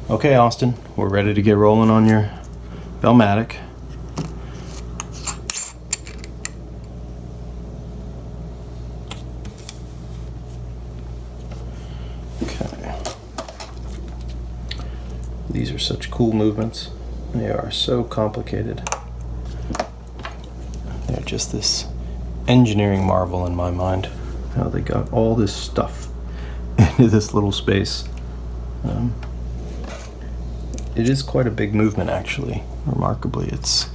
Okay, Austin, we're ready to get rolling on your Bellmatic. Okay. These are such cool movements. They are so complicated. They're just this engineering marvel in my mind. How they got all this stuff into this little space. It is quite a big movement, actually. Remarkably, it's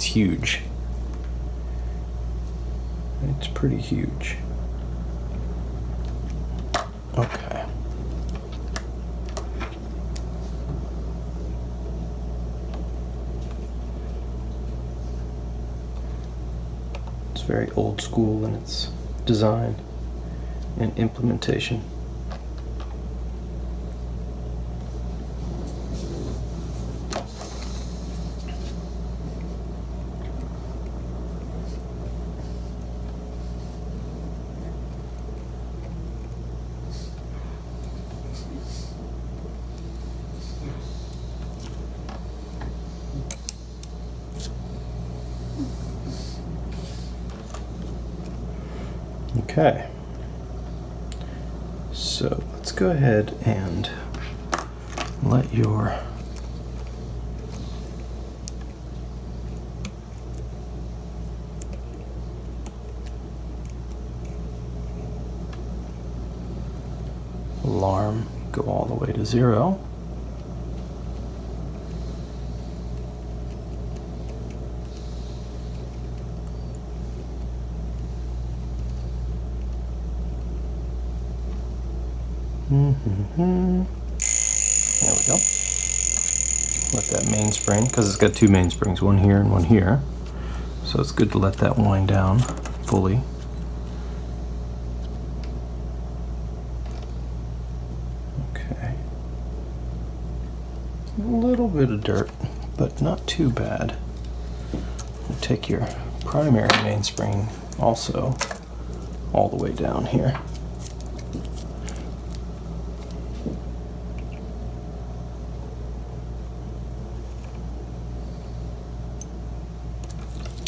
huge. It's pretty huge. Okay. It's very old school in its design and implementation. Okay, so let's go ahead and let your alarm go all the way to 0. There we go. Let that mainspring, because it's got two mainsprings, one here and one here. So it's good to let that wind down fully. Okay. A little bit of dirt, but not too bad. We'll take your primary mainspring also all the way down here.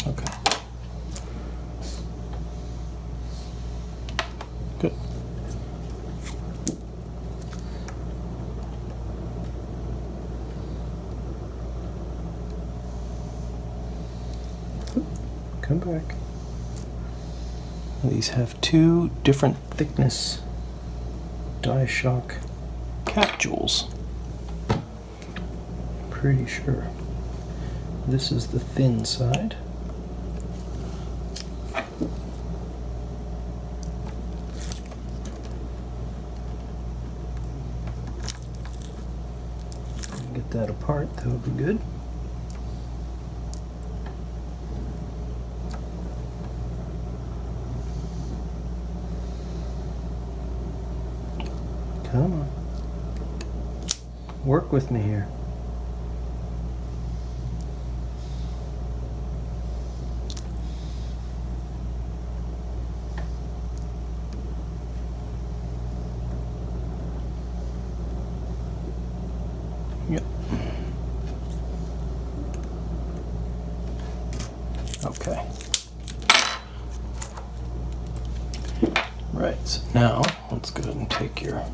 Okay. Good. Come back. These have two different thickness die shock cap jewels. Pretty sure this is the thin side. Get that apart, that would be good. Come on. Work with me here. Yep. Okay. Right, so now let's go ahead and take your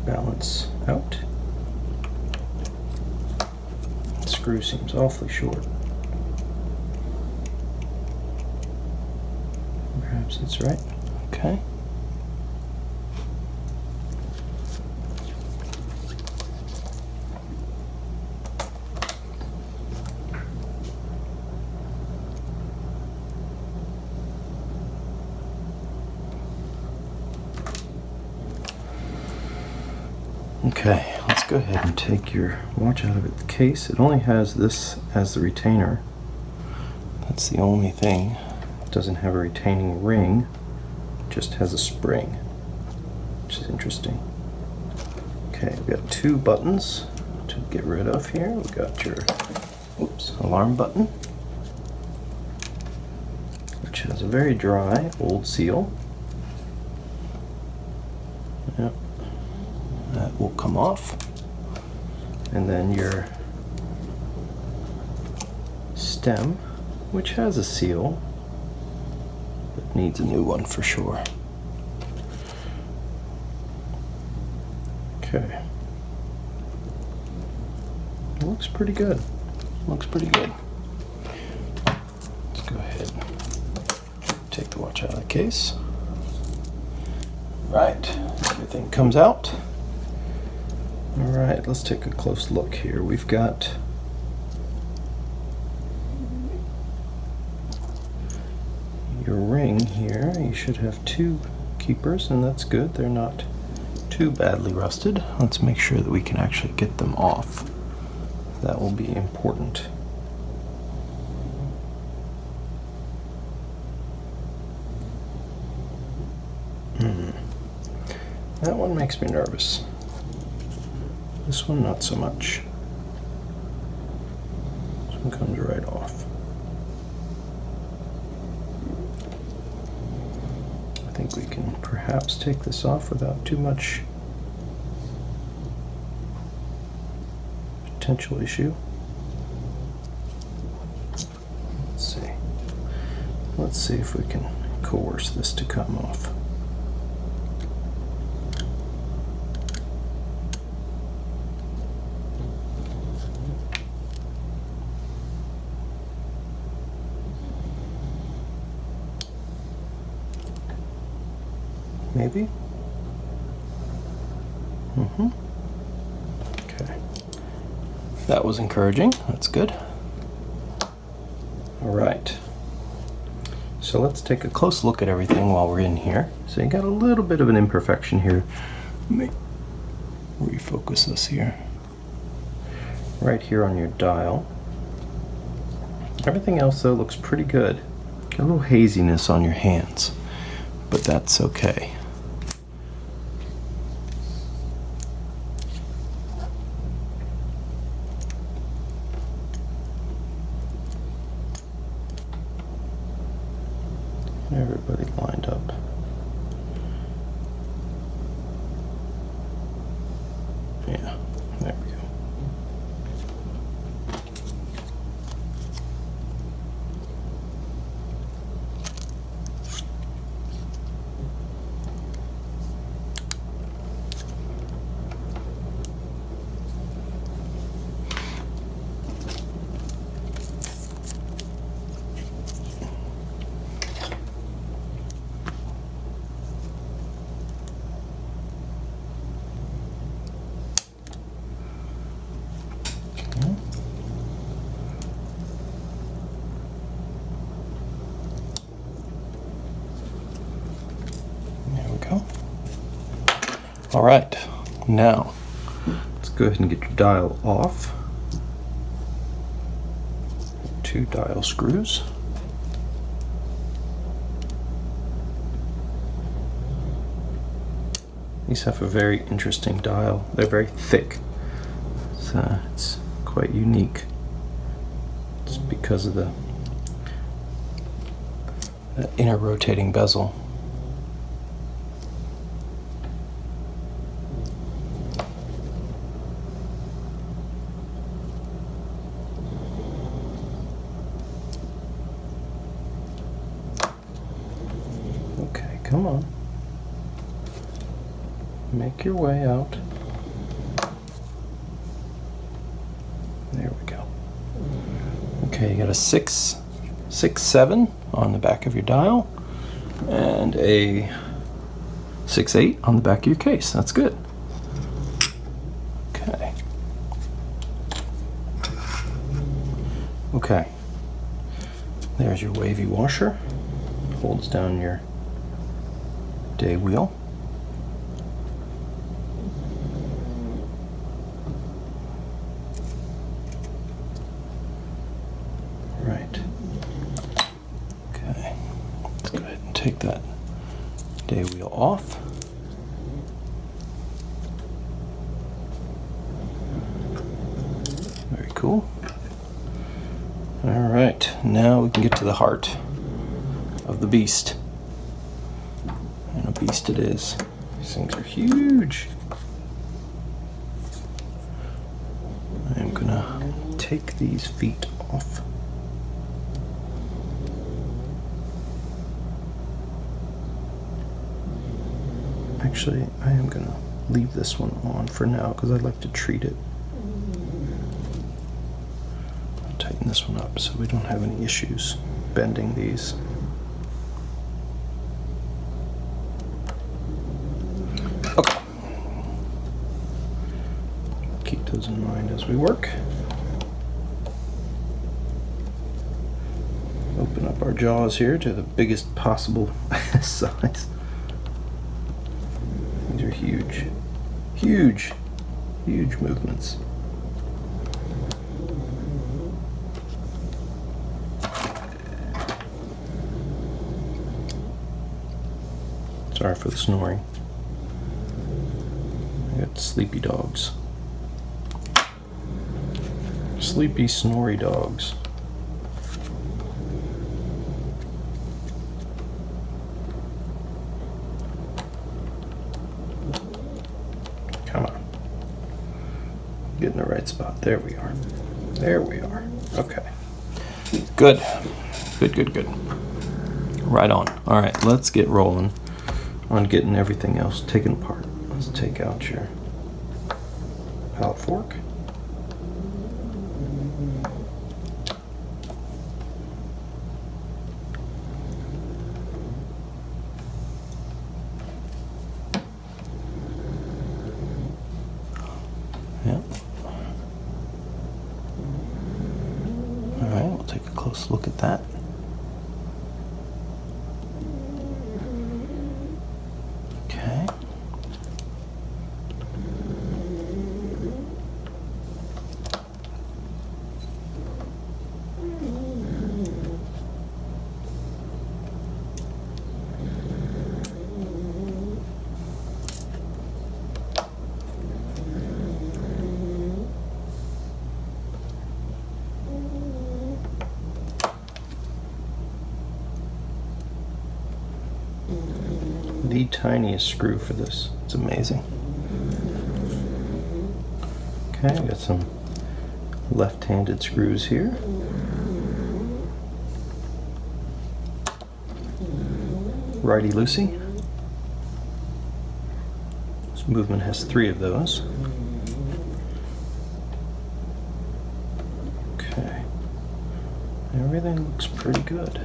balance out. The screw seems awfully short. Perhaps that's right. Okay. Okay, let's go ahead and take your watch out of the case. It only has this as the retainer. That's the only thing. It doesn't have a retaining ring, it just has a spring, which is interesting. Okay, we've got two buttons to get rid of here. We've got your alarm button, which has a very dry old seal. come off. And then your stem, which has a seal, but needs a new one for sure. Okay. It looks pretty good. Looks pretty good. Let's go ahead and take the watch out of the case. Right, everything comes out. All right, let's take a close look here. We've got your ring here. You should have 2 keepers, and that's good. They're not too badly rusted. Let's make sure that we can actually get them off. That will be important. That one makes me nervous. This one, not so much. This one comes right off. I think we can perhaps take this off without too much potential issue. Let's see. Let's see if we can coerce this to come off. Maybe? Okay. That was encouraging. That's good. All right. So let's take a close look at everything while we're in here. So you got a little bit of an imperfection here. Let me refocus this here. Right here on your dial. Everything else though looks pretty good. Got a little haziness on your hands, but that's okay. Everybody lined up. Yeah, there we go. All right, now let's go ahead and get your dial off. 2 dial screws. These have a very interesting dial. They're very thick. So it's quite unique. It's because of the inner rotating bezel. Come on. Make your way out. There we go. Okay, you got a 6.7 on the back of your dial and a 6.8 on the back of your case. That's good. Okay. Okay. There's your wavy washer. Holds down your day wheel. Right. Okay. Let's go ahead and take that day wheel off. Very cool. All right. Now we can get to the heart of the beast. And a beast it is. These things are huge. take these feet off. Actually, I am going to leave this one on for now because I'd like to treat it. I'll tighten this one up so we don't have any issues bending these. Okay. Keep those in mind as we work. Open up our jaws here to the biggest possible size. These are huge, huge, huge movements. Sorry for the snoring. I got sleepy dogs. Sleepy, snory dogs. Come on. Get in the right spot. There we are. There we are. Okay. Good. Good, good, good. Right on. All right, let's get rolling on getting everything else taken apart. Let's take out your palette fork. Yep. All right, we'll take a close look at that. Okay. The tiniest screw for this. It's amazing. Okay, I got some left-handed screws here. Righty-loosey. This movement has 3 of those. Okay. Everything looks pretty good.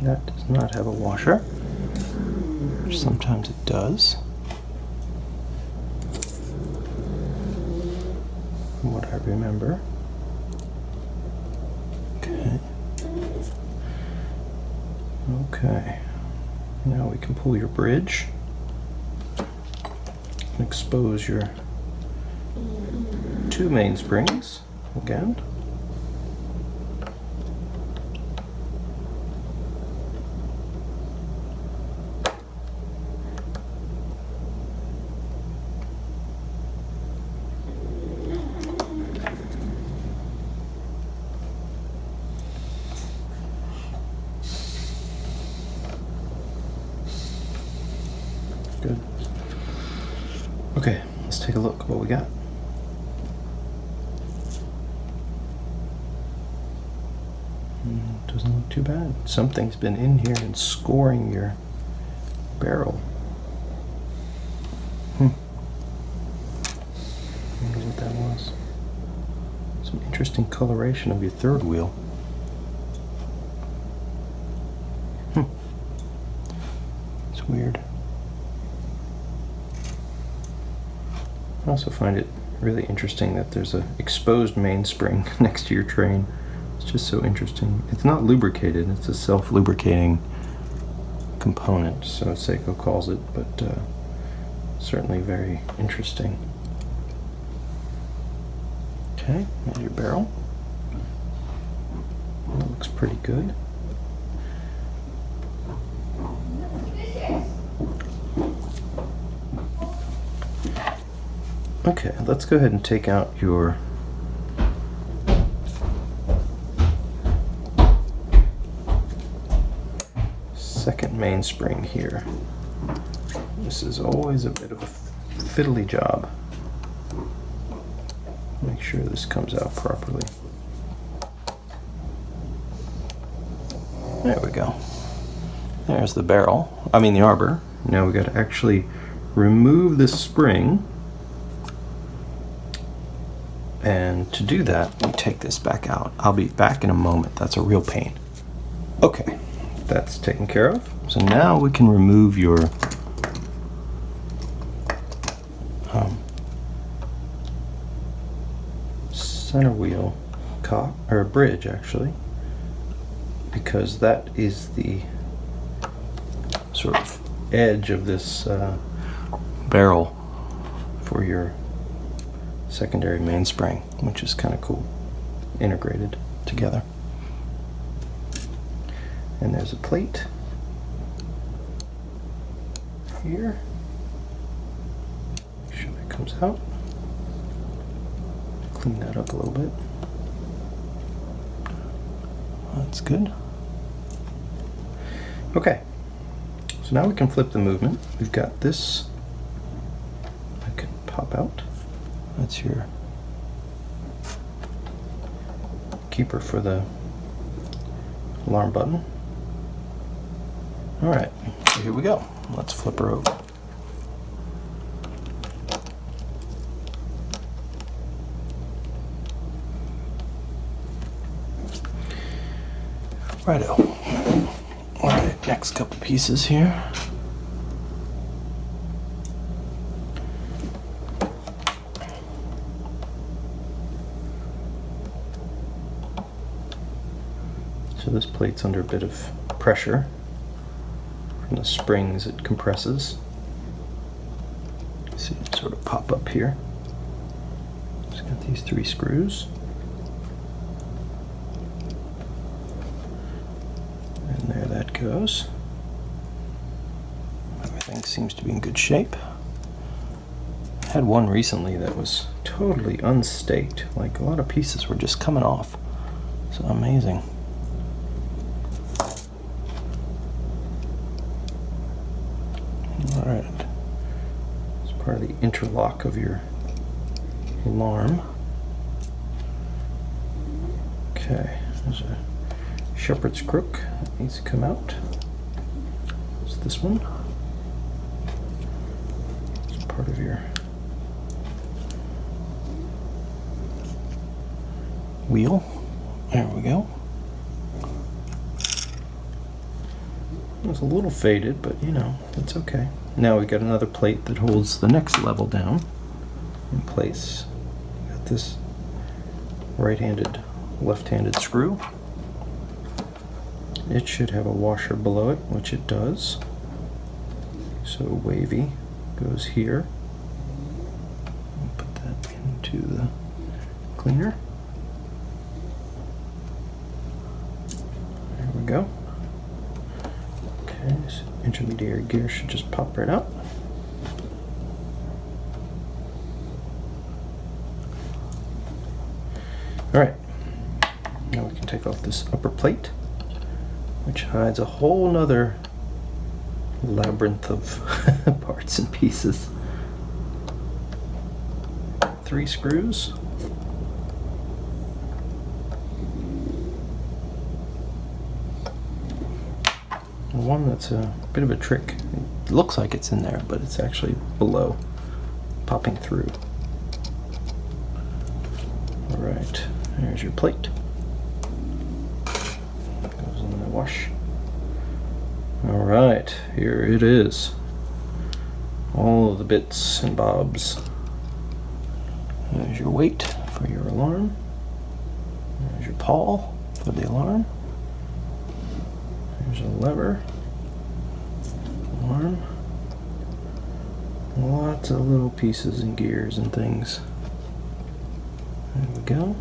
That does not have a washer, which sometimes it does. From what I remember. Okay. Okay. Now we can pull your bridge and expose your 2 mainsprings again. Good. Okay, let's take a look what we got. Doesn't look too bad. Something's been in here and scoring your barrel. I wonder what that was. Some interesting coloration of your 3rd wheel. It's weird. I also find it really interesting that there's an exposed mainspring next to your train. It's just so interesting. It's not lubricated, it's a self-lubricating component, so Seiko calls it, but certainly very interesting. Okay, there's your barrel. That looks pretty good. Okay, let's go ahead and take out your second mainspring here. This is always a bit of a fiddly job. Make sure this comes out properly. There we go. There's the barrel, the arbor. Now we got to actually remove this spring. And to do that, we take this back out. I'll be back in a moment. That's a real pain. Okay, that's taken care of. So now we can remove your center wheel cock, or bridge actually, because that is the sort of edge of this barrel for your secondary mainspring, which is kind of cool, integrated together. And there's a plate here. Make sure that comes out. Clean that up a little bit. That's good. Okay, so now we can flip the movement. We've got this that can pop out. That's your keeper for the alarm button. All right, so here we go. Let's flip her over. Righto. All right, next couple pieces here. So this plate's under a bit of pressure from the springs. It compresses. See it sort of pop up here. It's got these 3 screws. And there that goes. Everything seems to be in good shape. I had one recently that was totally unstaked. Like a lot of pieces were just coming off. So amazing. Alright, it's part of the interlock of your alarm. Okay, there's a shepherd's crook that needs to come out. It's this one. It's part of your wheel. There we go. It's a little faded, but it's okay. Now we got another plate that holds the next level down in place. Got this right-handed, left-handed screw. It should have a washer below it, which it does. So wavy goes here. I'll put that into the cleaner. There we go. Okay, this intermediary gear should just pop right out. Alright, now we can take off this upper plate, which hides a whole nother labyrinth of parts and pieces. 3 screws. One that's a bit of a trick. It looks like it's in there, but it's actually below, popping through. Alright, there's your plate. Goes in the wash. Alright, here it is. All of the bits and bobs. There's your weight for your alarm. There's your pawl for the alarm. There's a lever. Alarm. Lots of little pieces and gears and things. There we go.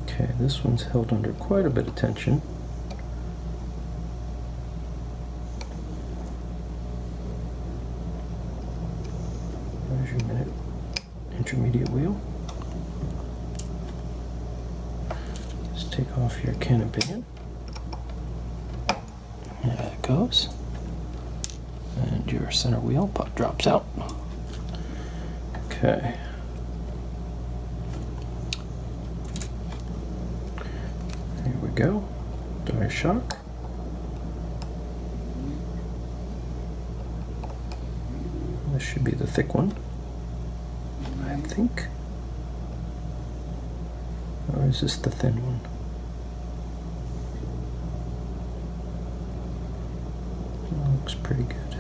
Okay, this one's held under quite a bit of tension. There's your intermediate wheel. Just take off your cannon pinion. goes. And your center wheel drops out. Okay. Here we go. Dye shock. This should be the thick one, I think. Or is this the thin one? That looks pretty good.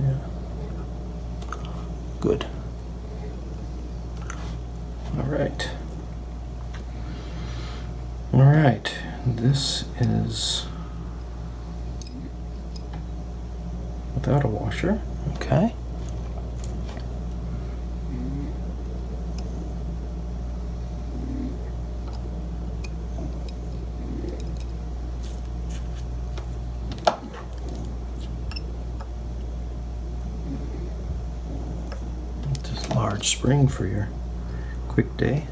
Yeah. Good. All right. All right. This is without a washer. Okay. Large spring for your quick date.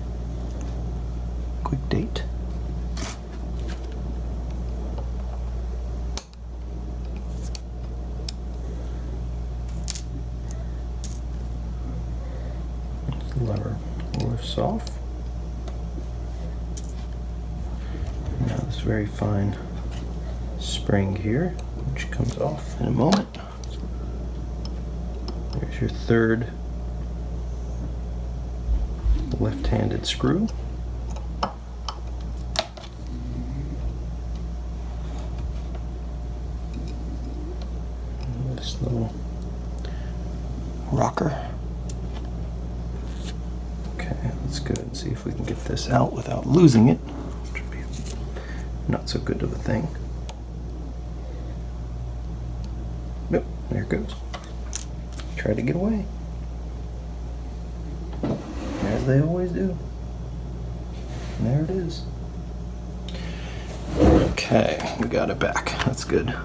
The lever lifts off. Now this very fine spring here, which comes off in a moment. There's your third left-handed screw. And this little rocker. Okay, let's go and see if we can get this out without losing it, which would be not so good of a thing. Nope, there it goes. Try to get away. As they always do. And there it is. Okay, we got it back. That's good.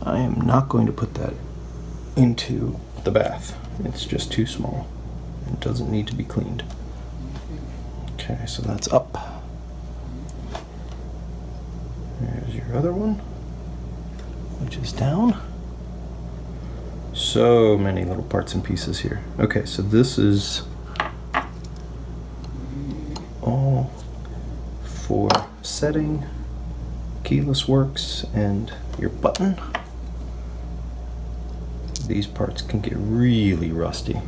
I am not going to put that into the bath. It's just too small. It doesn't need to be cleaned. Okay, so that's up. There's your other one, which is down. So many little parts and pieces here. Okay, so this is all for setting keyless works and your button. These parts can get really rusty,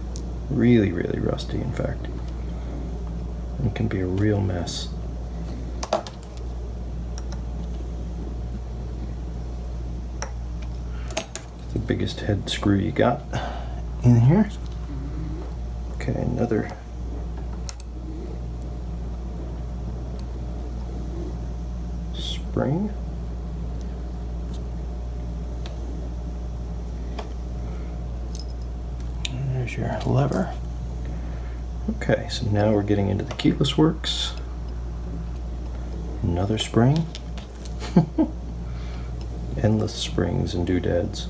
really rusty, in fact. It can be a real mess. The biggest head screw you got in here. Okay, another spring. And there's your lever. Okay, so now we're getting into the keyless works. Another spring. Endless springs and doodads.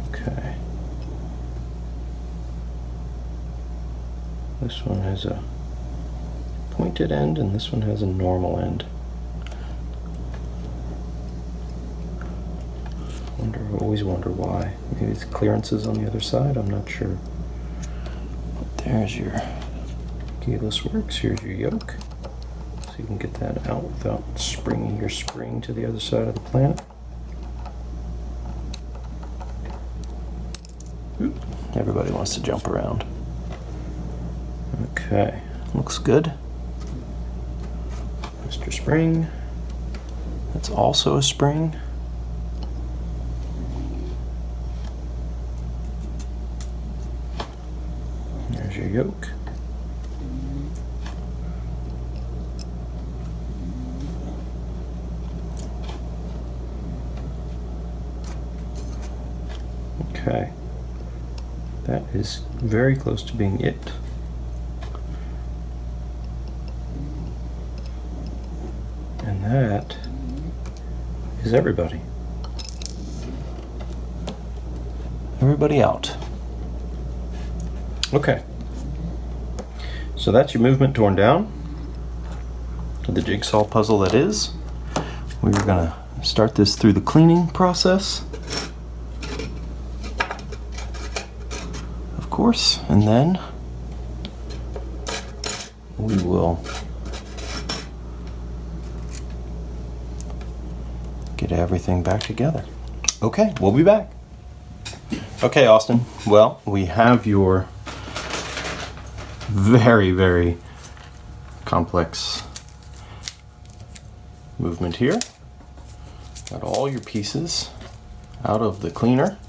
Okay. This one has a pointed end and this one has a normal end. Always wonder why. Maybe it's clearances on the other side, I'm not sure. But there's your keyless works. Here's your yoke. So you can get that out without springing your spring to the other side of the planet. Oop. Everybody wants to jump around. Okay, looks good. Mr. Spring. That's also a spring. There's your yoke. Okay, that is very close to being it. And that is everybody. Everybody out. Okay. So that's your movement torn down. The jigsaw puzzle that is. We're gonna start this through the cleaning process, of course, and then we will get everything back together. Okay, we'll be back. Okay, Austin. Well, we have your very, very complex movement here. Got all your pieces out of the cleaner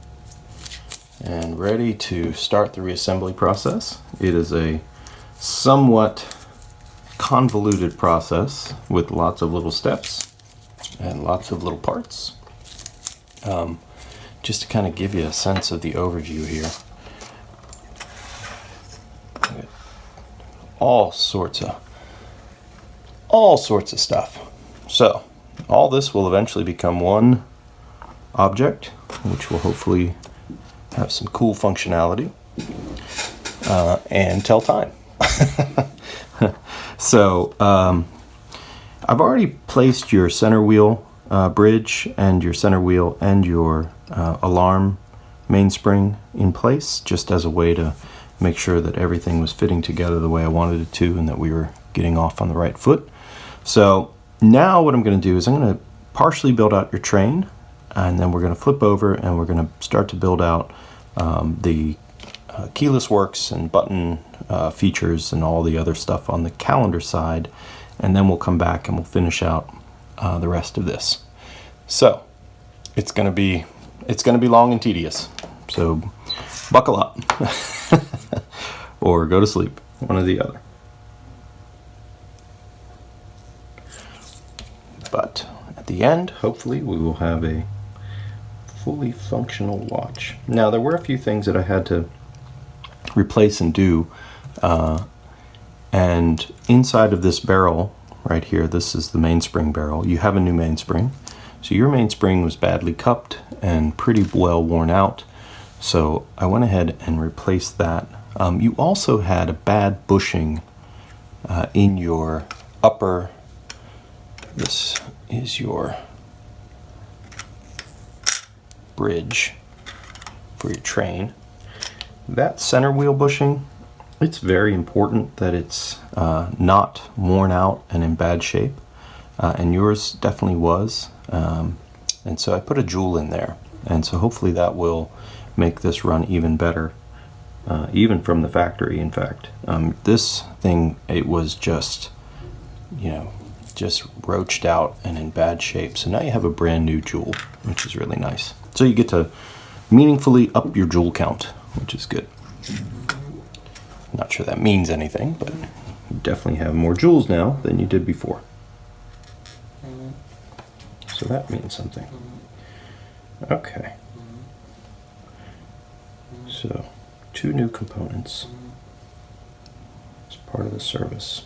and ready to start the reassembly process. It is a somewhat convoluted process with lots of little steps and lots of little parts. Just to kind of give you a sense of the overview here. All sorts of stuff. So all this will eventually become one object, which will hopefully have some cool functionality and tell time. So I've already placed your center wheel bridge and your center wheel and your alarm mainspring in place, just as a way to make sure that everything was fitting together the way I wanted it to and that we were getting off on the right foot. So now what I'm going to do is I'm going to partially build out your train, and then we're going to flip over and we're going to start to build out the keyless works and button features and all the other stuff on the calendar side, and then we'll come back and we'll finish out the rest of this. So it's going to be long and tedious. So buckle up or go to sleep, one or the other. But at the end, hopefully, we will have a fully functional watch. Now, there were a few things that I had to replace and do. And inside of this barrel right here, this is the mainspring barrel. You have a new mainspring. So your mainspring was badly cupped and pretty well worn out. So I went ahead and replaced that. You also had a bad bushing in your upper. This is your bridge for your train. That center wheel bushing, it's very important that it's not worn out and in bad shape, and yours definitely was. And so I put a jewel in there, and so hopefully that will make this run even better, even from the factory. In fact, this thing, it was just, just roached out and in bad shape. So now you have a brand new jewel, which is really nice. So you get to meaningfully up your jewel count, which is good. Not sure that means anything, but you definitely have more jewels now than you did before. So that means something. Okay. So 2 new components as part of the service.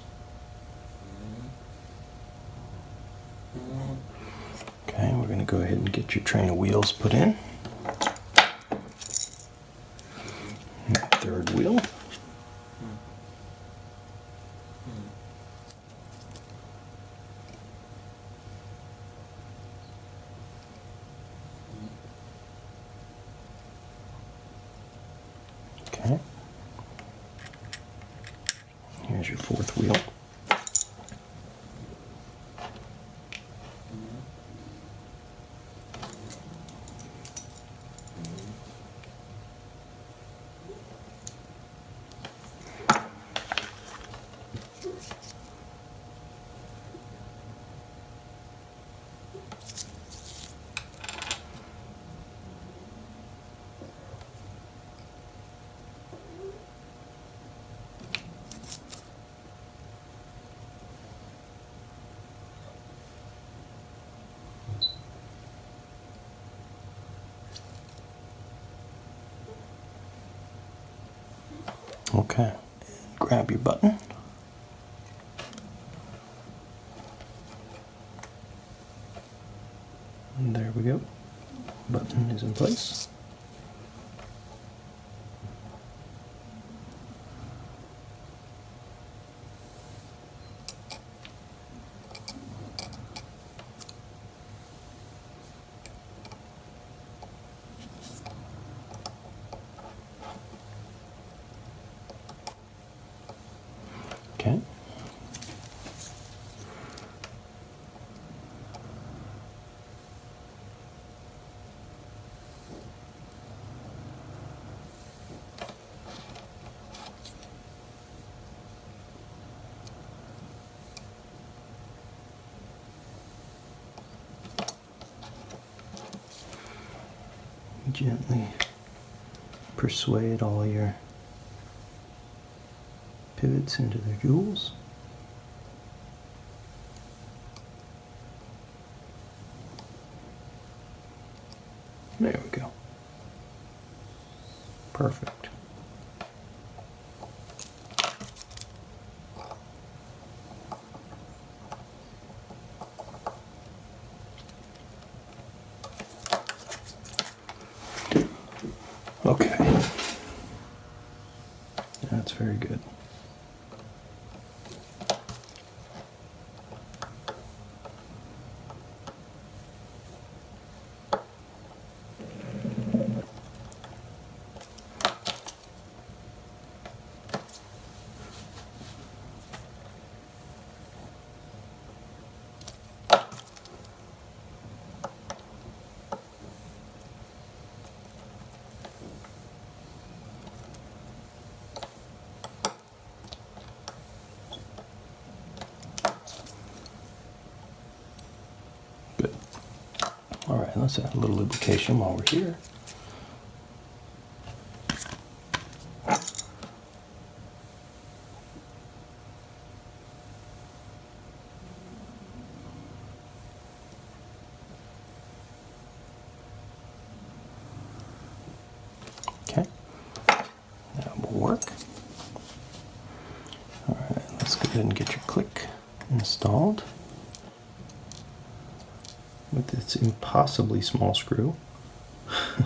Okay, we're going to go ahead and get your train of wheels put in. Third wheel. Okay. Here's your 4th wheel. Okay, grab your button. And there we go. Button is in place. Okay. Gently persuade all your pivots into their jewels. There we go. Perfect. Okay. That's very good. Good. All right, let's add a little lubrication while we're here. Okay, that will work. All right, let's go ahead and get your click installed with its impossibly small screw. I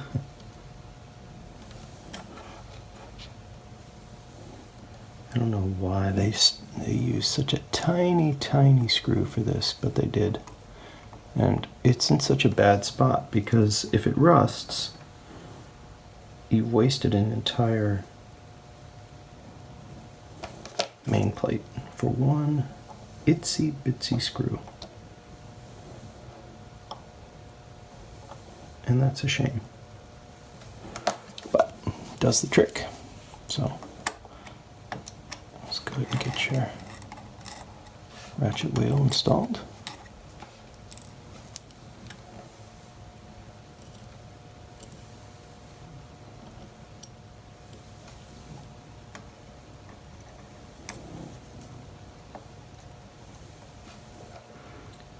don't know why they use such a tiny screw for this, but they did. And it's in such a bad spot because if it rusts, you've wasted an entire main plate for one itsy bitsy screw. And that's a shame. But it does the trick. So let's go ahead and get your ratchet wheel installed.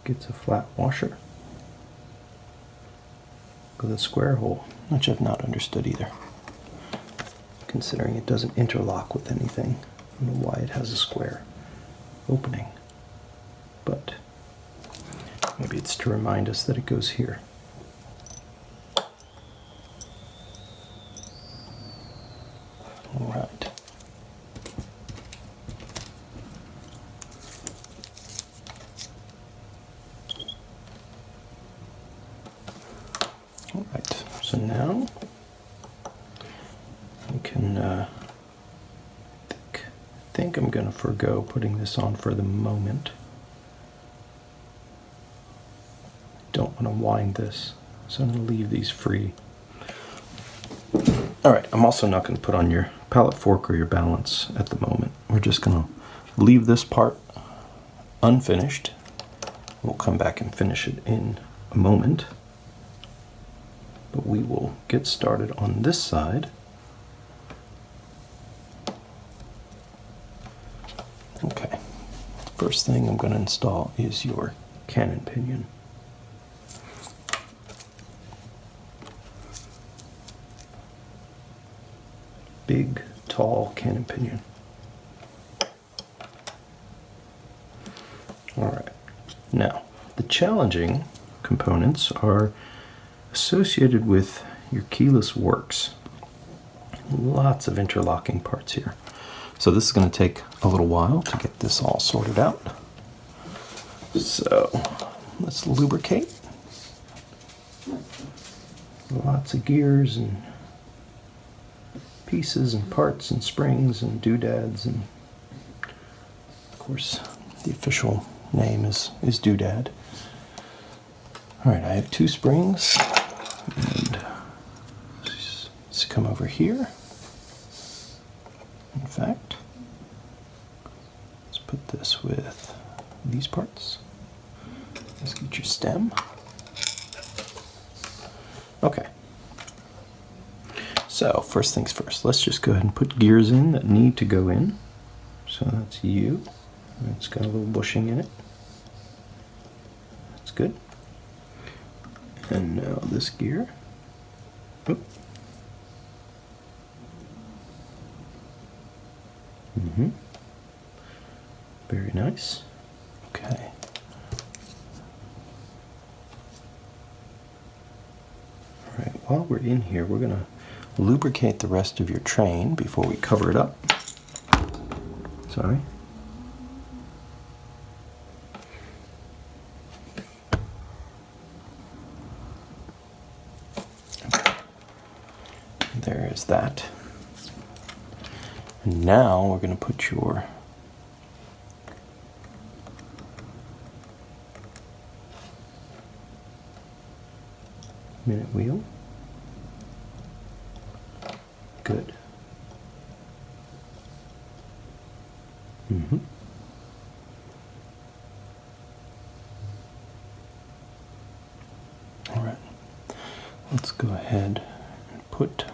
Gets a flat washer with a square hole, which I've not understood either, considering it doesn't interlock with anything. I don't know why it has a square opening, but maybe it's to remind us that it goes here. All right. All right, so now we can, I think I'm going to forego putting this on for the moment. Don't want to wind this, so I'm going to leave these free. All right, I'm also not going to put on your pallet fork or your balance at the moment. We're just going to leave this part unfinished. We'll come back and finish it in a moment. But we will get started on this side. Okay, first thing I'm going to install is your cannon pinion. Big, tall cannon pinion. All right, now the challenging components are associated with your keyless works. Lots of interlocking parts here. So this is going to take a little while to get this all sorted out. So let's lubricate. Lots of gears and pieces and parts and springs and doodads and course, the official name is Doodad. All right, I have 2 springs, and let's come over here. In fact, let's put this with these parts. Let's get your stem. Okay. So, first things first, let's just go ahead and put gears in that need to go in. So that's you. It's got a little bushing in it. That's good. And now this gear. Oop. Very nice. Okay. All right, while we're in here, we're going to lubricate the rest of your train before we cover it up. Sorry. Okay. There is that. And now we're going to put your minute wheel. Good. All right. Let's go ahead and put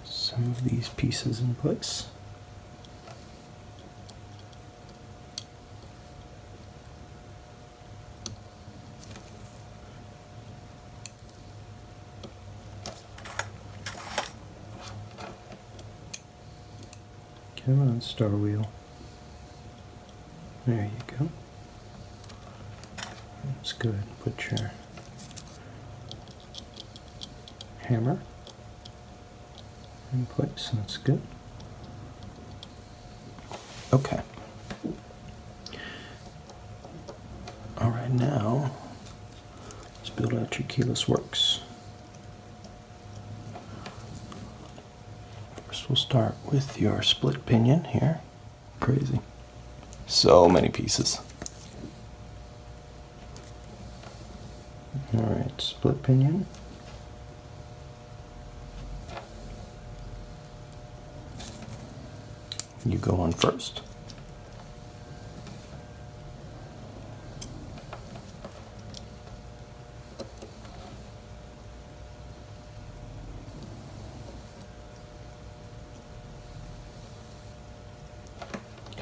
some of these pieces in place. Come on, Star Wheel. There you go. That's good. Put your hammer in place. That's good. Okay. All right, now let's build out your keyless works. We'll start with your split pinion here. Crazy. So many pieces. Alright, split pinion. You go on first.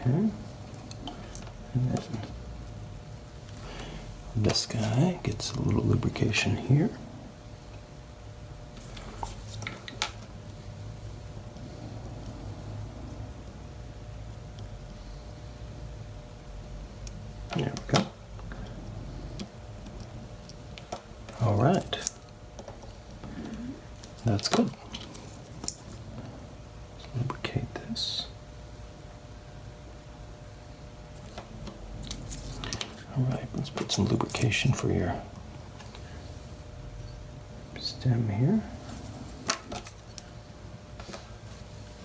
Okay. And then this guy gets a little lubrication here. There we go. All right. That's good. Let's lubricate this. All right, let's put some lubrication for your stem here.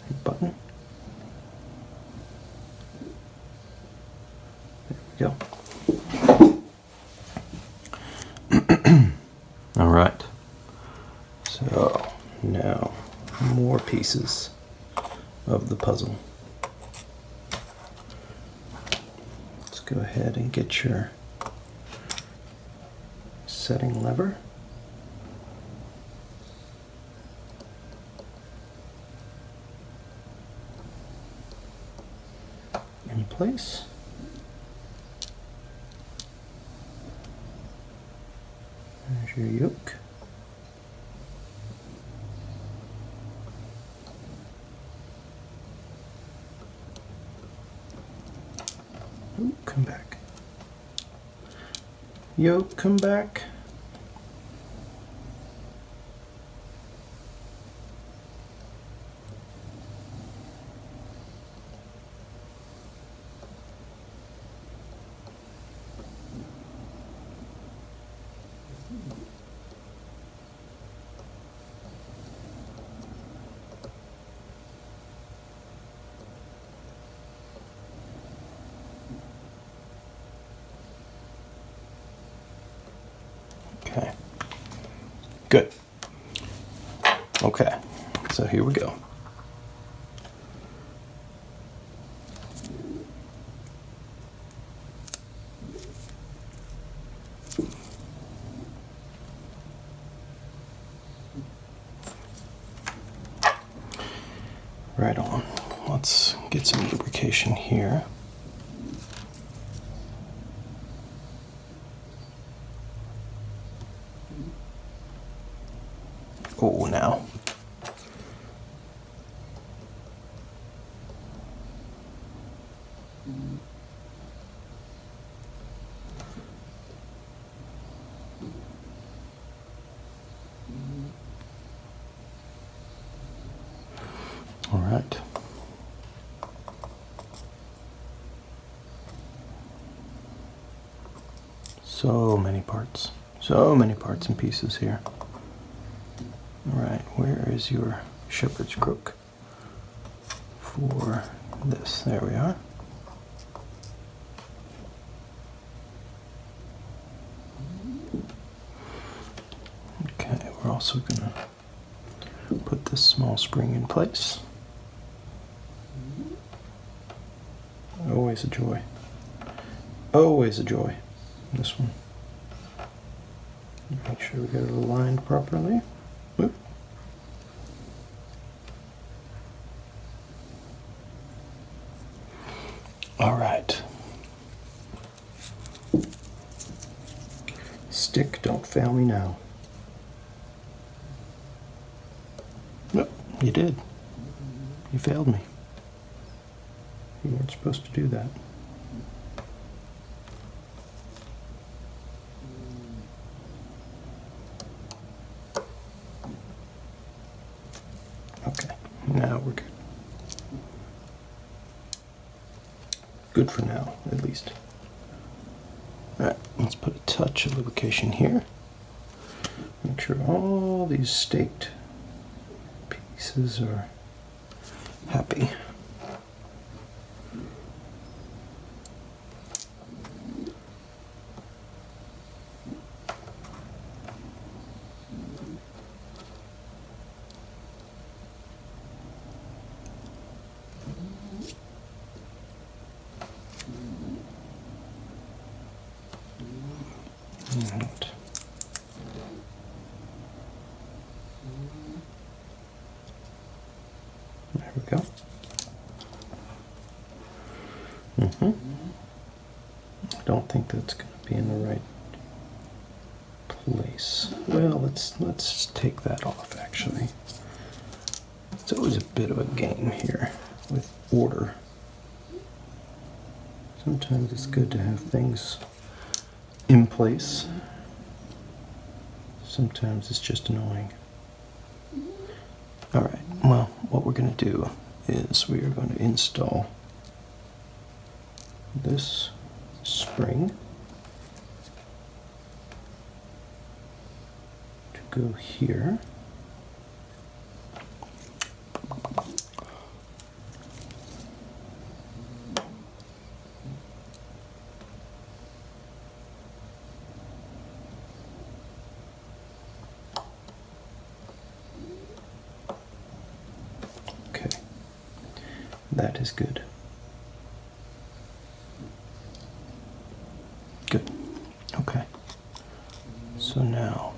Your button. There we go. All right. So now more pieces of the puzzle. Go ahead and get your setting lever. In place. There's your yoke. Ooh, come back. Yoke, come back. Good. Okay, so here we go. Right on. Let's get some lubrication here. Oh, now. All right. So many parts and pieces here. All right, where is your shepherd's crook for this? There we are. Okay, we're also gonna put this small spring in place. Always a joy. Always a joy. This one. Make sure we get it aligned properly. Oop. All right. Stick, don't fail me now. Nope, you did. You failed me. You weren't supposed to do that. Okay, now we're good. Good for now, at least. Alright, let's put a touch of lubrication here. Make sure all these staked pieces are happy. Right. There we go. I don't think that's going to be in the right place. Well, let's take that off actually. It's always a bit of a game here with order. Sometimes it's good to have things in place. Sometimes it's just annoying. All right, well, what we're going to do is we are going to install this spring to go here. Okay, that is good. Good. Okay. So now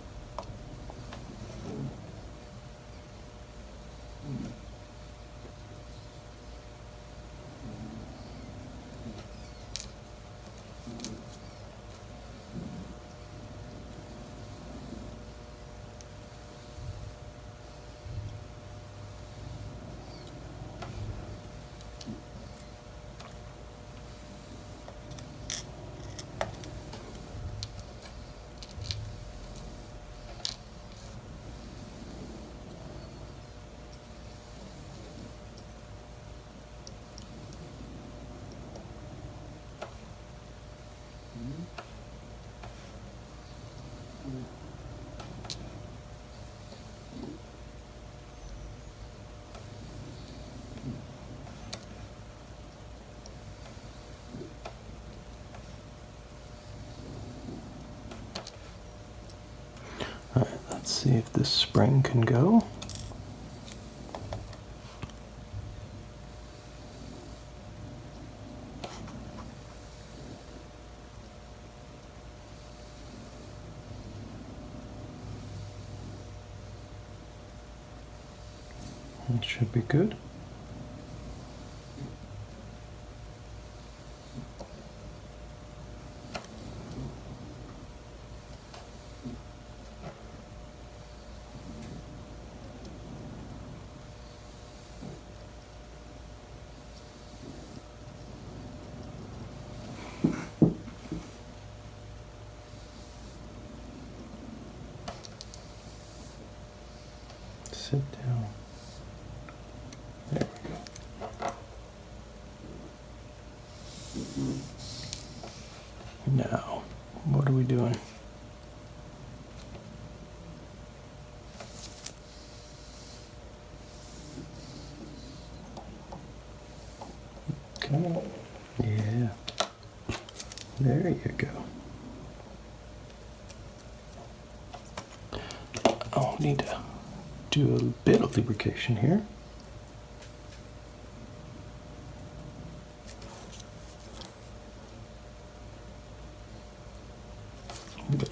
see if this spring can go. It should be good. Sit down. There we go. Now, what are we doing? Come on. Yeah. There you go. I'll need to do a bit of lubrication here. Good.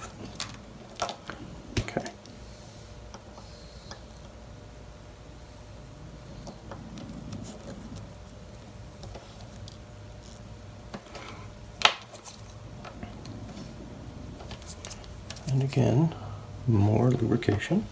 Okay. And again, more lubrication.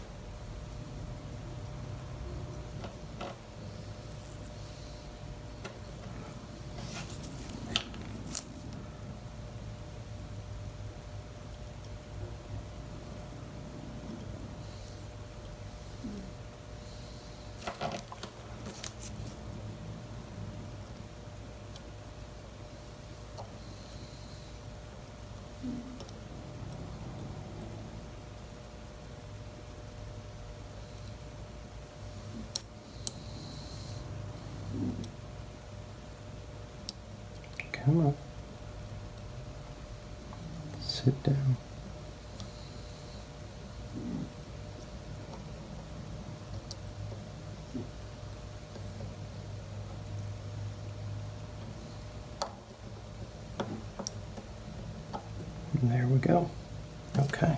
Come on. Sit down. And there we go. Okay.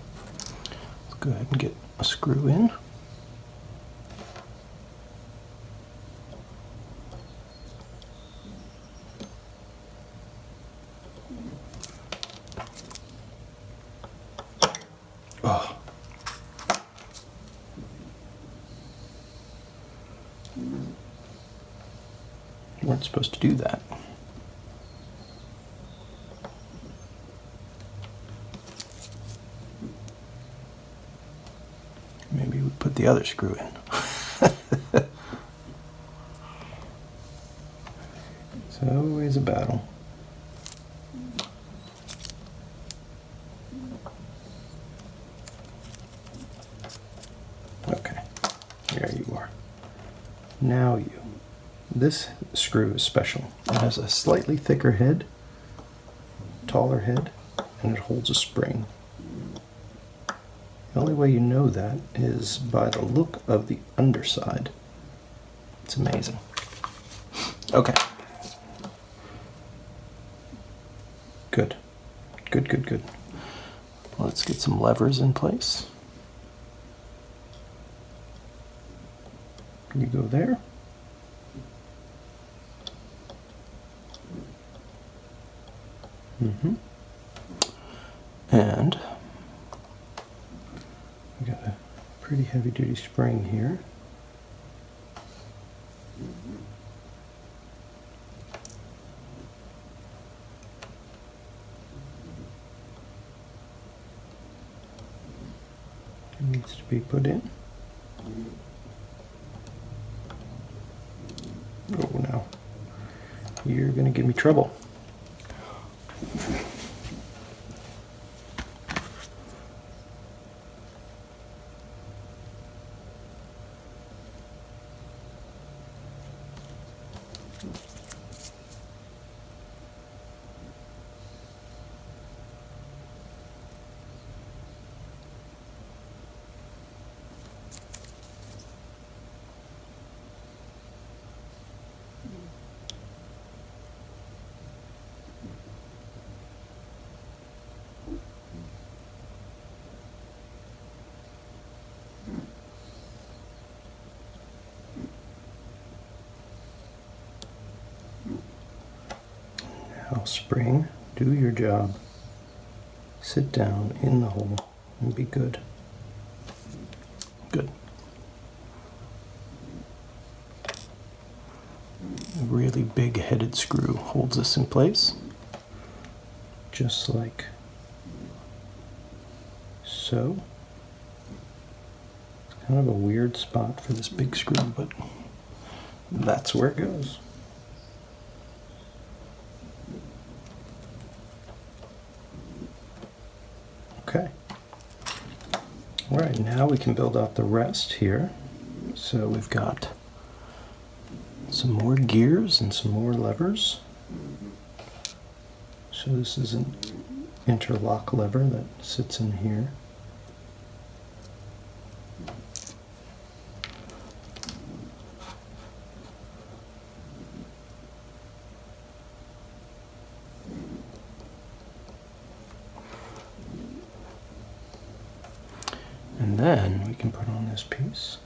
Let's go ahead and get a screw in. Oh. You weren't supposed to do that. Maybe we put the other screw in. It's always a battle. Okay, there you are. Now you. This screw is special. It has a slightly thicker head, taller head, and it holds a spring. The only way you know that is by the look of the underside. It's amazing. Okay. Good. Good, good, good. Let's get some levers in place. You go there. And we got a pretty heavy duty spring here. It needs to be put in. Oh, now you're going to give me trouble. Now, spring, do your job. Sit down in the hole and be good. Good. A really big headed screw holds this in place, just like so. It's kind of a weird spot for this big screw, but that's where it goes. Okay. All right, now we can build out the rest here. So we've got some more gears and some more levers. So this is an interlock lever that sits in here. And then we can put on this piece.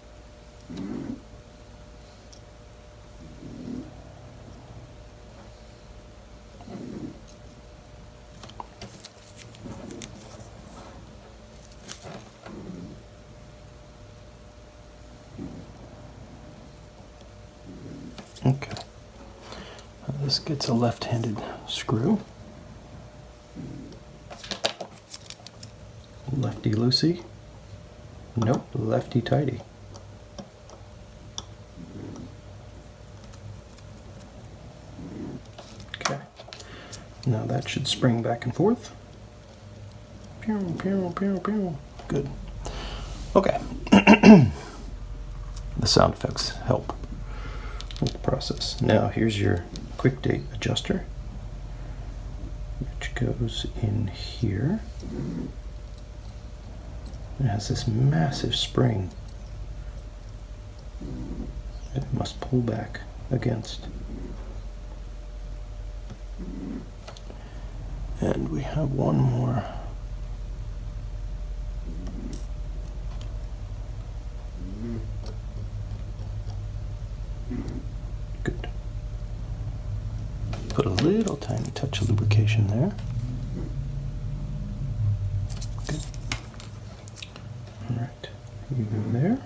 Okay. Now this gets a left-handed screw. Lefty-loosey. Nope, lefty-tighty. Okay. Now that should spring back and forth. Pew, pew, pew, pew. Good. Okay. The sound effects help with the process. Now here's your quick date adjuster, which goes in here. It has this massive spring it must pull back against. And we have one more. Good. Put a little tiny touch of lubrication there. Good. All right. You go there.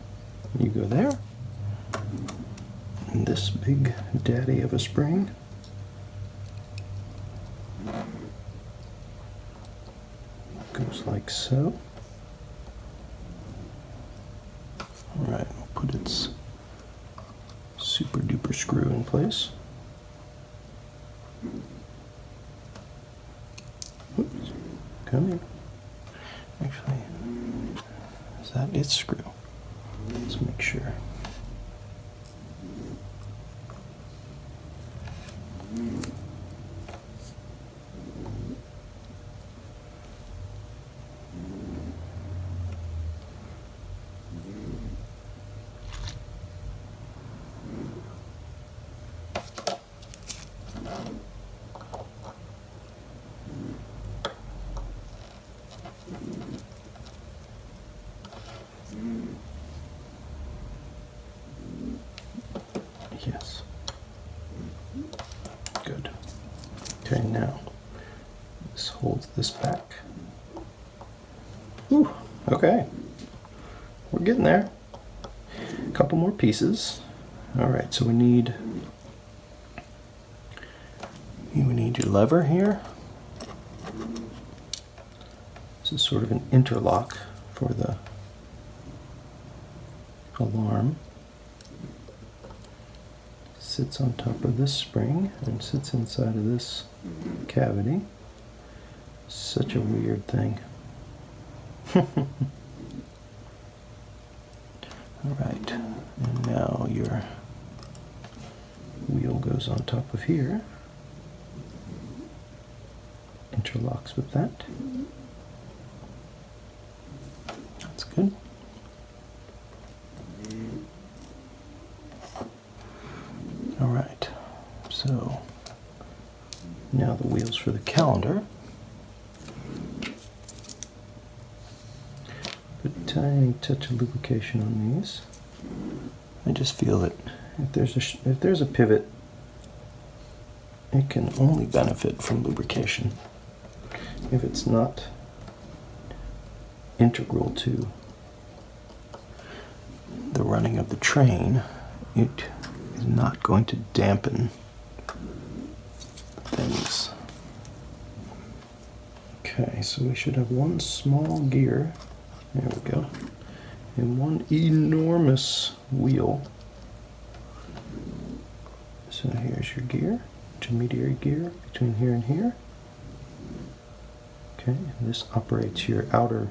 You go there. And this big daddy of a spring goes like so. All right. We'll put its super duper screw in place. Oops, come here. Actually, is that its screw? Let's make sure. Yes. Good. Okay, now this holds this back. Whew, okay. We're getting there. A couple more pieces. All right, so we need your lever here. This is sort of an interlock for the alarm. Sits on top of this spring and sits inside of this cavity. Such a weird thing. All right, and now your wheel goes on top of here. Interlocks with that. That's good. All right, so now the wheels for the calendar. Put a tiny touch of lubrication on these. I just feel that if there's a pivot it can only benefit from lubrication. If it's not integral to the running of the train, it is not going to dampen things. Okay, so we should have one small gear, there we go, and one enormous wheel. So here's your gear, intermediary gear between here and here. Okay, and this operates your outer.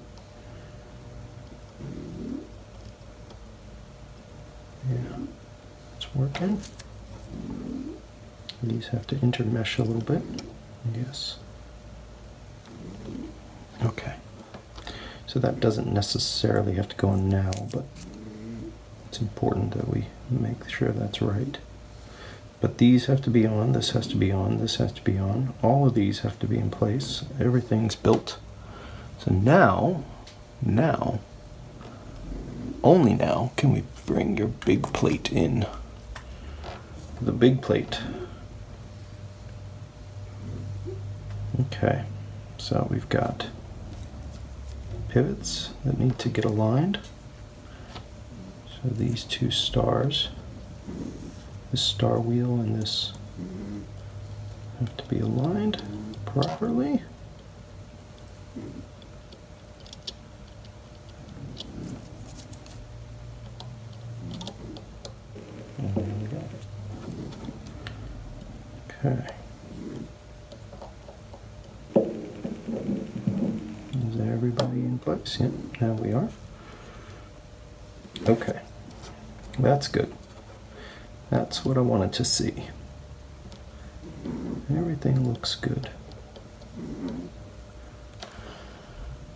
Yeah, it's working. These have to intermesh a little bit. Yes. Okay. So that doesn't necessarily have to go on now, but it's important that we make sure that's right. But these have to be on, this has to be on, this has to be on. All of these have to be in place. Everything's built. So now, only now can we bring your big plate in. The big plate. Okay, so we've got pivots that need to get aligned. So these two stars, this star wheel and this, have to be aligned properly. And there we go. Okay. Is everybody in place? Yep, now we are. Okay, that's good. That's what I wanted to see. Everything looks good.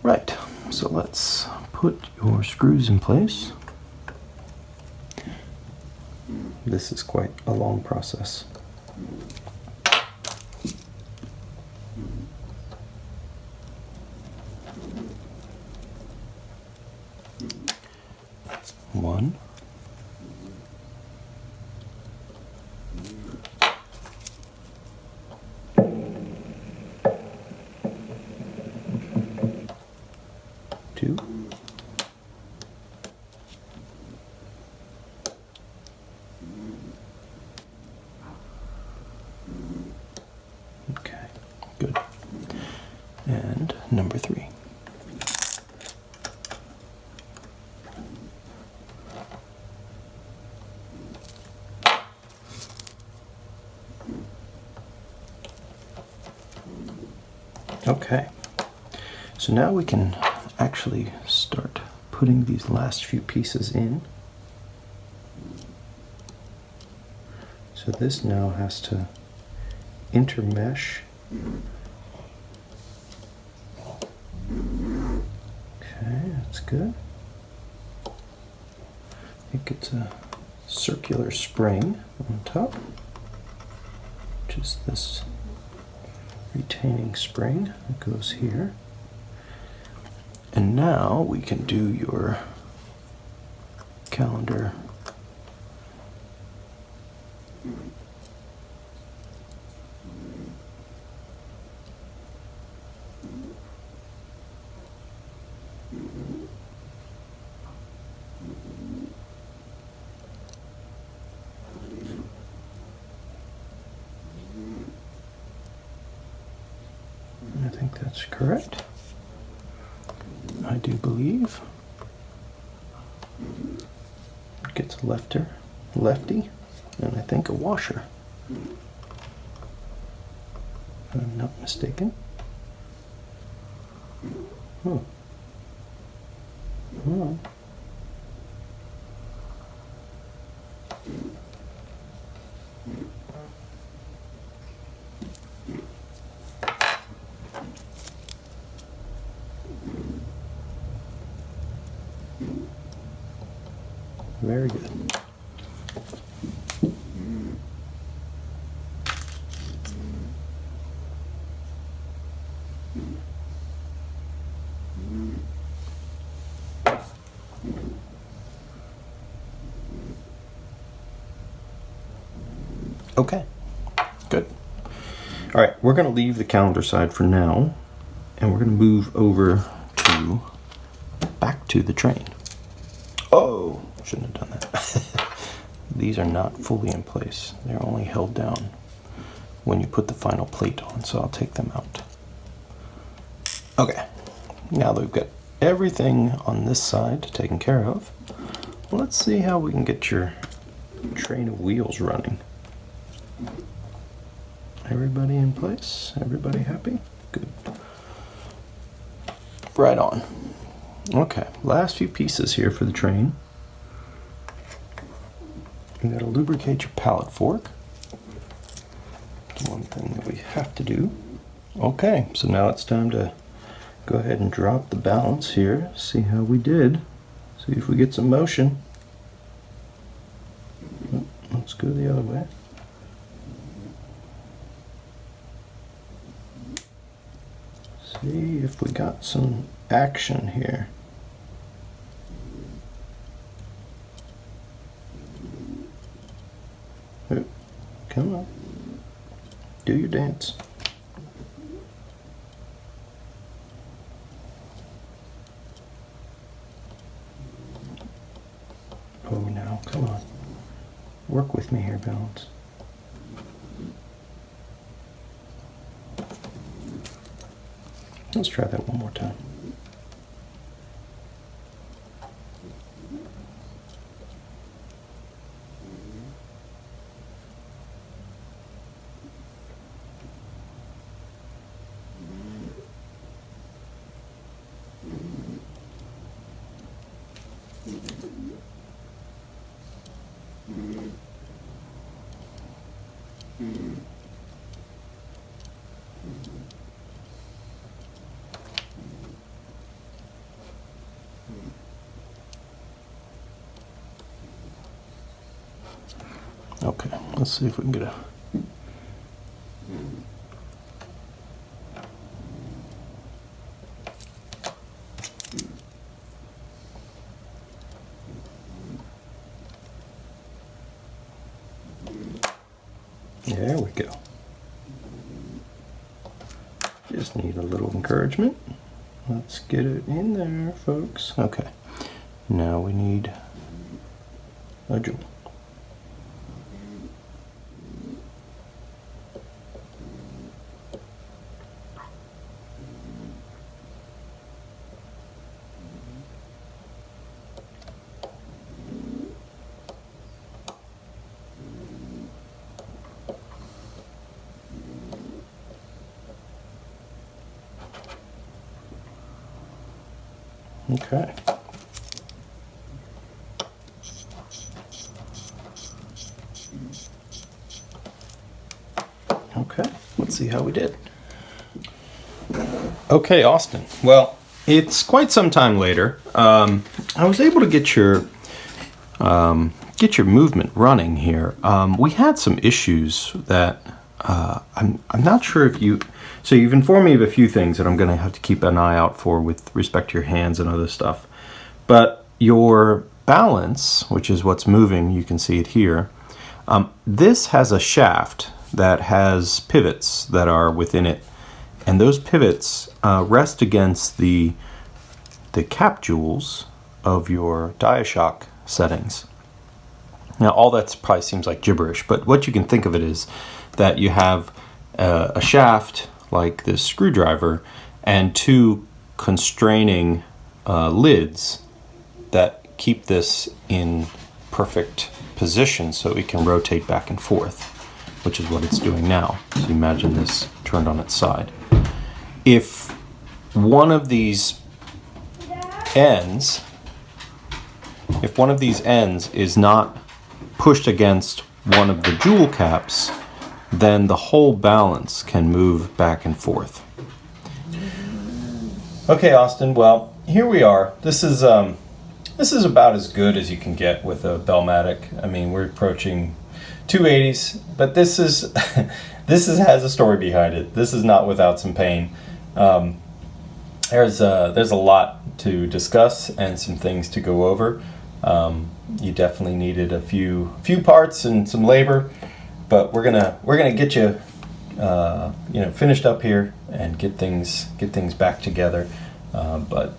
Right, so let's put your screws in place. This is quite a long process. One. Two. Okay, good. And number three. Okay, so now we can actually start putting these last few pieces in. So this now has to intermesh. Okay, that's good. I think it's a circular spring on top, which is this retaining spring that goes here. And now we can do your calendar. I think that's correct. I do believe. It gets a lefty, and I think a washer, if I'm not mistaken. Oh. Oh. Very good. Okay, good. All right, we're going to leave the calendar side for now, and we're going to move over to back to the train. Oh, shouldn't have done that. These are not fully in place. They're only held down when you put the final plate on, so I'll take them out. Okay, now that we've got everything on this side taken care of, let's see how we can get your train of wheels running. Everybody in place? Everybody happy? Good. Right on. Okay, last few pieces here for the train. You gotta lubricate your pallet fork. One thing that we have to do. Okay, so now it's time to go ahead and drop the balance here. See how we did. See if we get some motion. Let's go the other way. See if we got some action here. Oh, come on. Do your dance. Oh, now, come on. Work with me here, balance. Let's try that one more time. Okay, let's see if we can get a... There we go. Just need a little encouragement. Let's get it in there, folks. Okay, now we need a jewel. Okay. Okay, let's see how we did. Okay, Austin. Well, it's quite some time later. I was able to get your movement running here. We had some issues that I'm not sure if you... So you've informed me of a few things that I'm going to have to keep an eye out for with respect to your hands and other stuff. But your balance, which is what's moving, you can see it here, this has a shaft that has pivots that are within it. And those pivots rest against the cap jewels of your DiaShock settings. Now, all that probably seems like gibberish, but what you can think of it is that you have a shaft like this screwdriver and two constraining lids that keep this in perfect position so it can rotate back and forth, which is what it's doing now. So imagine this turned on its side. If one of these ends is not pushed against one of the jewel caps, then the whole balance can move back and forth. Okay, Austin, well, here we are. This is about as good as you can get with a Bellmatic. I mean, we're approaching 280s, but this has a story behind it. This is not without some pain. There's a lot to discuss and some things to go over. You definitely needed a few parts and some labor, but we're gonna get you finished up here and get things back together. But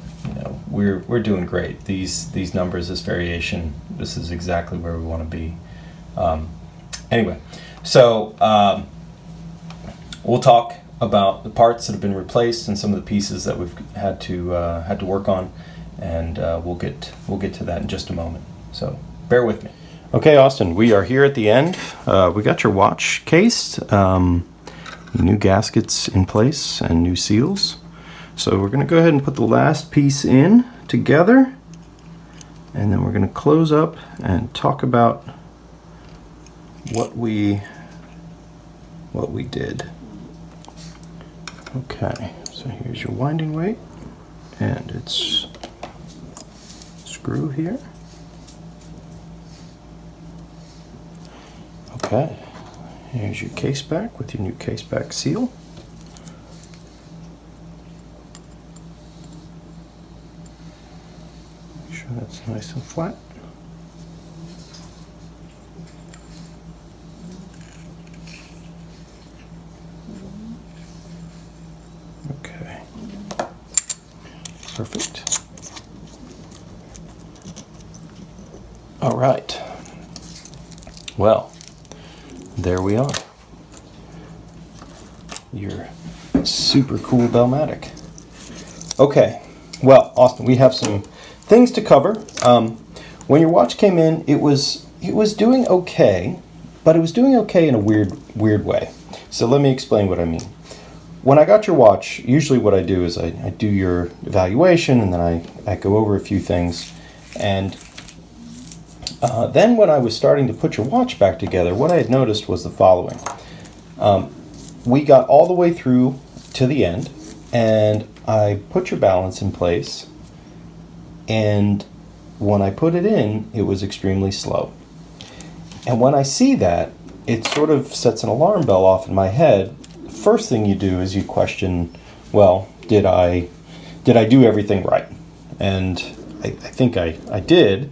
we're doing great. These numbers, this variation, this is exactly where we want to be. Anyway, so we'll talk about the parts that have been replaced and some of the pieces that we've had to work on, and we'll get to that in just a moment. So bear with me. Okay, Austin, we are here at the end. We got your watch cased, new gaskets in place and new seals. So we're going to go ahead and put the last piece in together, and then we're going to close up and talk about what we did. Okay, so here's your winding weight, and it's screw here. Okay, here's your case back with your new case back seal. Make sure that's nice and flat. Okay, perfect. All right, well, there we are. Your super cool Bellmatic. Okay, well, Austin, we have some things to cover. When your watch came in, it was doing okay, but it was doing okay in a weird way. So let me explain what I mean. When I got your watch, usually what I do is I do your evaluation, and then I go over a few things, and then when I was starting to put your watch back together, what I had noticed was the following. We got all the way through to the end, and I put your balance in place, and when I put it in, it was extremely slow. And when I see that, it sort of sets an alarm bell off in my head. The first thing you do is you question, well, did I do everything right? And I think I did.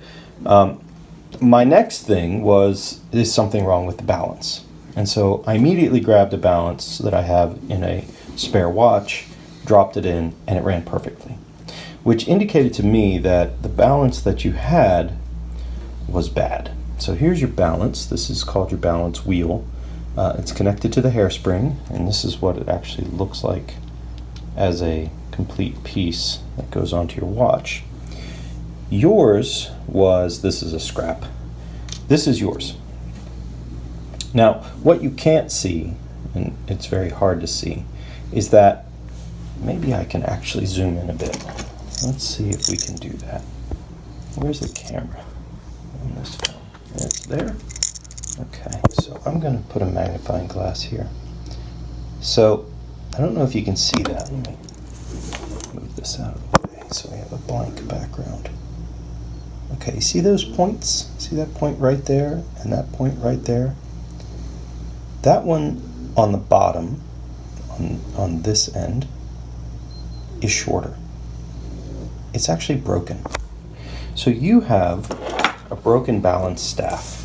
My next thing is something wrong with the balance? And so I immediately grabbed a balance that I have in a spare watch, dropped it in, and it ran perfectly, which indicated to me that the balance that you had was bad. So here's your balance. This is called your balance wheel. It's connected to the hairspring, and this is what it actually looks like as a complete piece that goes onto your watch. Yours this is a scrap. This is yours. Now, what you can't see, and it's very hard to see, is that maybe I can actually zoom in a bit. Let's see if we can do that. Where's the camera on this phone? It's there. Okay, so I'm going to put a magnifying glass here. So, I don't know if you can see that. Let me move this out of the way so we have a blank background. Okay, see those points? See that point right there and that point right there? That one on the bottom, on this end, is shorter. It's actually broken. So you have a broken balance staff.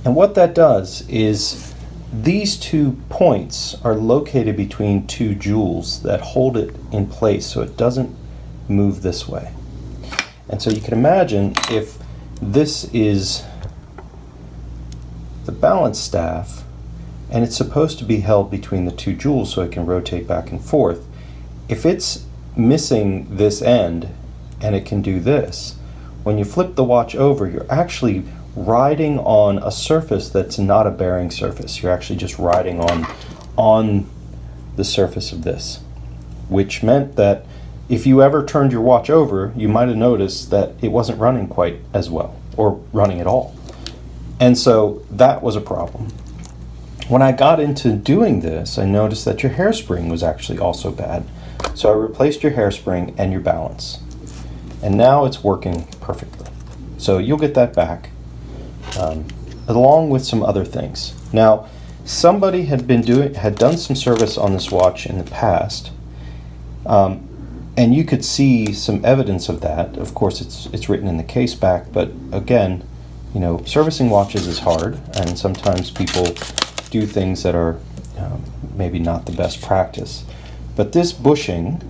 And what that does is these 2 points are located between 2 jewels that hold it in place so it doesn't move this way. And so you can imagine if this is the balance staff and it's supposed to be held between the 2 jewels so it can rotate back and forth. If it's missing this end and it can do this, when you flip the watch over, you're actually riding on a surface that's not a bearing surface. You're actually just riding on the surface of this, which meant that if you ever turned your watch over, you might have noticed that it wasn't running quite as well, or running at all. And so that was a problem. When I got into doing this, I noticed that your hairspring was actually also bad. So I replaced your hairspring and your balance. And now it's working perfectly. So you'll get that back, along with some other things. Now, somebody had done some service on this watch in the past, and you could see some evidence of that. Of course, it's written in the case back, but again, servicing watches is hard, and sometimes people do things that are maybe not the best practice. But this bushing,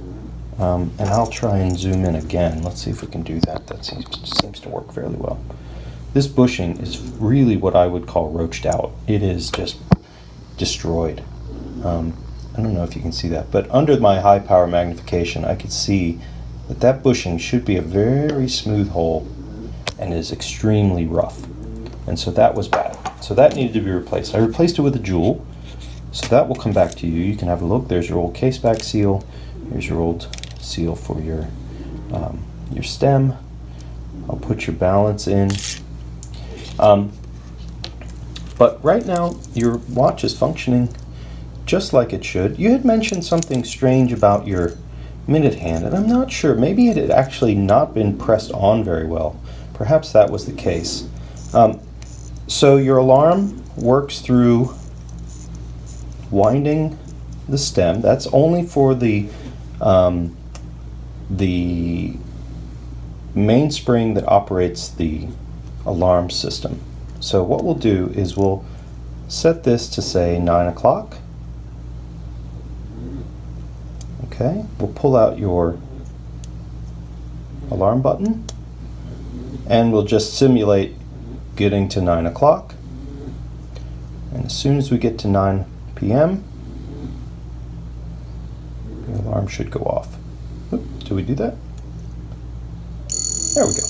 and I'll try and zoom in again. Let's see if we can do that. That seems to work fairly well. This bushing is really what I would call roached out. It is just destroyed. I don't know if you can see that, but under my high power magnification, I could see that bushing should be a very smooth hole and is extremely rough. And so that was bad. So that needed to be replaced. I replaced it with a jewel. So that will come back to you. You can have a look. There's your old case back seal. Here's your old seal for your stem. I'll put your balance in. But right now, your watch is functioning just like it should. You had mentioned something strange about your minute hand, and I'm not sure. Maybe it had actually not been pressed on very well. Perhaps that was the case. So your alarm works through winding the stem. That's only for the mainspring that operates the alarm system. So what we'll do is we'll set this to say 9 o'clock. Okay, we'll pull out your alarm button and we'll just simulate getting to 9 o'clock. And as soon as we get to 9 p.m., the alarm should go off. Oop, do we do that? There we go.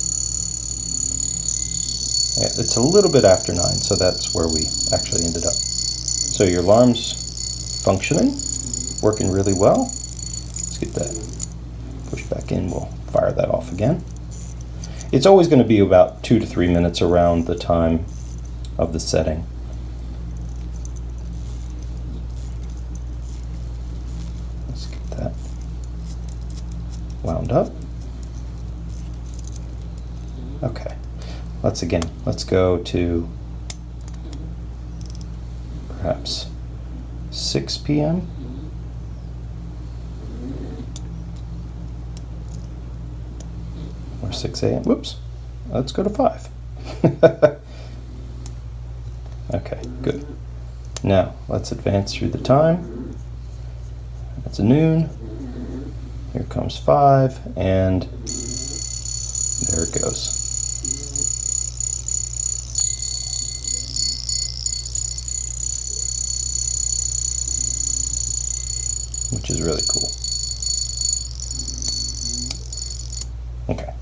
Yeah, it's a little bit after 9, so that's where we actually ended up. So your alarm's functioning, working really well. Let's get that pushed back in. We'll fire that off again. It's always going to be about 2 to 3 minutes around the time of the setting. Let's get that wound up. Okay. Let's go to perhaps 6 p.m. or 6 a.m. Whoops. Let's go to 5. Okay, good. Now, let's advance through the time. That's noon. Here comes 5, and there it goes. Which is really cool. Okay,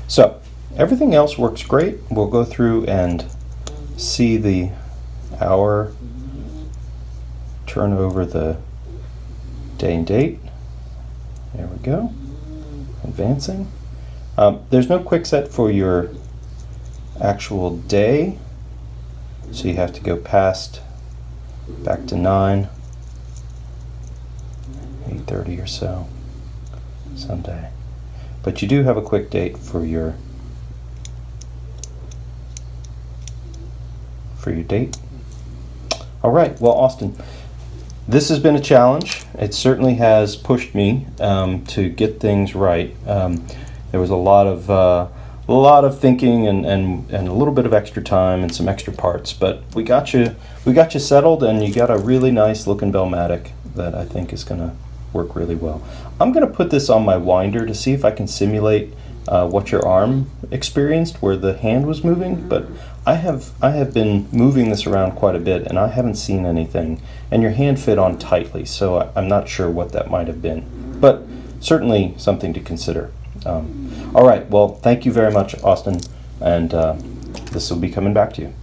so everything else works great. We'll go through and see the hour, turn over the day and date. There we go, advancing. There's no quick set for your actual day, so you have to go past, back to 9, 8:30 or so someday. But you do have a quick date for your date. All right, well, Austin, this has been a challenge. It certainly has pushed me to get things right. There was a lot of thinking and a little bit of extra time and some extra parts, but we got you settled, and you got a really nice looking Bellmatic that I think is going to work really well. I'm going to put this on my winder to see if I can simulate what your arm experienced where the hand was moving, but I have been moving this around quite a bit and I haven't seen anything, and your hand fit on tightly, so I'm not sure what that might have been, but certainly something to consider. All right, well, thank you very much, Austin, and this will be coming back to you.